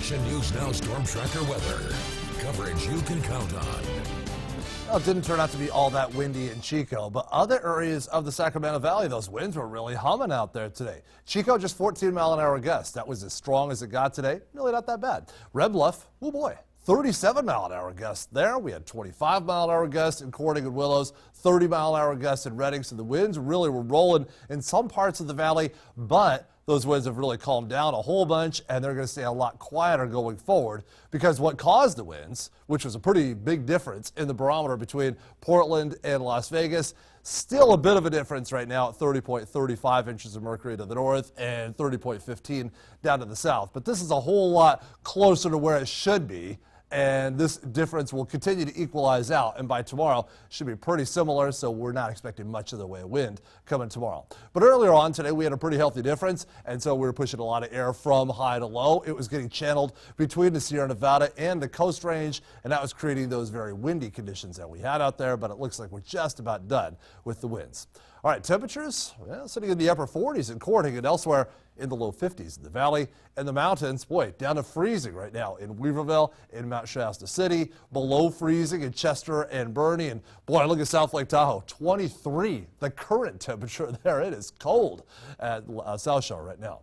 Action News Now Storm Tracker weather. Coverage you can count on. Well, it didn't turn out to be all that windy in Chico, but other areas of the Sacramento Valley, those winds were really humming out there today. Chico, just 14-mile-an-hour gusts. That was as strong as it got today. Really not that bad. Red Bluff, oh boy, 37-mile-an-hour gusts there. We had 25-mile-an-hour gusts in Corning and Willows, 30-mile-an-hour gusts in Redding. So the winds really were rolling in some parts of the valley, but those winds have really calmed down a whole bunch, and they're going to stay a lot quieter going forward because what caused the winds, which was a pretty big difference in the barometer between Portland and Las Vegas, still a bit of a difference right now at 30.35 inches of mercury to the north and 30.15 down to the south. But this is a whole lot closer to where it should be. And this difference will continue to equalize out, and by tomorrow should be pretty similar, so we're not expecting much of the way of wind coming tomorrow. But earlier on today, we had a pretty healthy difference, and so we were pushing a lot of air from high to low. It was getting channeled between the Sierra Nevada and the Coast Range, and that was creating those very windy conditions that we had out there, but it looks like we're just about done with the winds. All right, temperatures, well, sitting in the upper 40s in Corning and elsewhere in the low 50s in the valley and the mountains. Boy, down to freezing right now in Weaverville, in Mount Shasta City, below freezing in Chester and Bernie. And boy, look at South Lake Tahoe, 23, the current temperature there. It is cold at South Shore right now.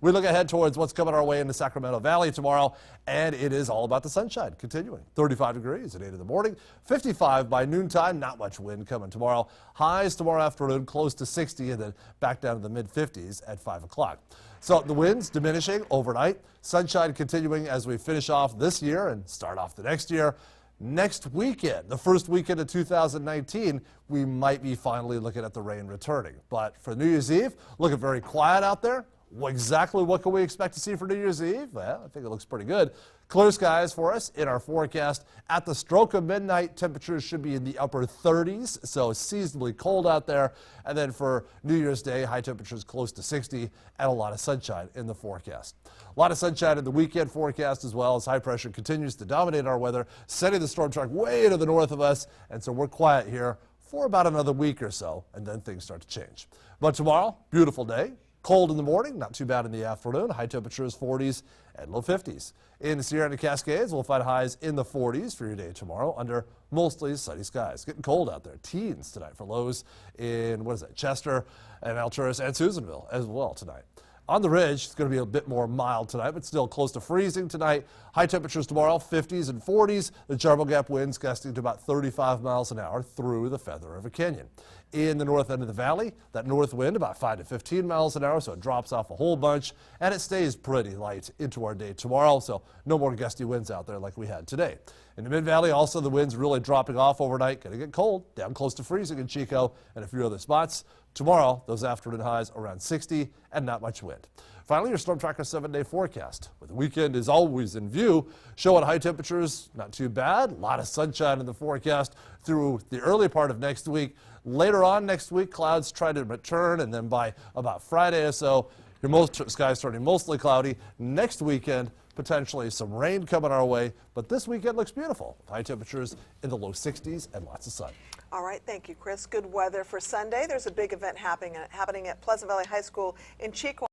We look ahead towards what's coming our way in the Sacramento Valley tomorrow, and it is all about the sunshine continuing. 35 degrees at 8 in the morning, 55 by noontime, not much wind coming tomorrow. Highs tomorrow afternoon close to 60 and then back down to the mid-50s at 5 o'clock. So the winds diminishing overnight, sunshine continuing as we finish off this year and start off the next year. Next weekend, the first weekend of 2019, we might be finally looking at the rain returning. But for New Year's Eve, looking very quiet out there. Exactly what can we expect to see for New Year's Eve? Well, I think it looks pretty good. Clear skies for us in our forecast. At the stroke of midnight, temperatures should be in the upper 30s, so seasonably cold out there. And then for New Year's Day, high temperatures close to 60 and a lot of sunshine in the forecast. A lot of sunshine in the weekend forecast as well as high pressure continues to dominate our weather, sending the storm track way to the north of us. And so we're quiet here for about another week or so, and then things start to change. But tomorrow, beautiful day. Cold in the morning, not too bad in the afternoon. High temperatures 40s and low 50s. In the Sierra and the Cascades, we'll find highs in the 40s for your day tomorrow under mostly sunny skies. Getting cold out there. Teens tonight for lows in, Chester and Alturas and Susanville as well tonight. On the ridge, it's going to be a bit more mild tonight, but still close to freezing tonight. High temperatures tomorrow, 50s and 40s. The Jarbo Gap winds gusting to about 35 miles an hour through the Feather River Canyon. In the north end of the valley, that north wind about 5 to 15 miles an hour, so it drops off a whole bunch, and it stays pretty light into our day tomorrow, so no more gusty winds out there like we had today. In the mid-valley, also the winds really dropping off overnight. Going to get cold, down close to freezing in Chico and a few other spots. Tomorrow, those afternoon highs around 60 and not much wind. Finally, your Storm Tracker 7-day forecast. With the weekend is always in view, showing high temperatures, not too bad. A lot of sunshine in the forecast through the early part of next week. Later on next week, clouds try to return, and then by about Friday or so, your skies turning mostly cloudy. Next weekend, potentially some rain coming our way, but this weekend looks beautiful. High temperatures in the low 60s and lots of sun. All right, thank you, Chris. Good weather for Sunday. There's a big event happening at Pleasant Valley High School in Chico.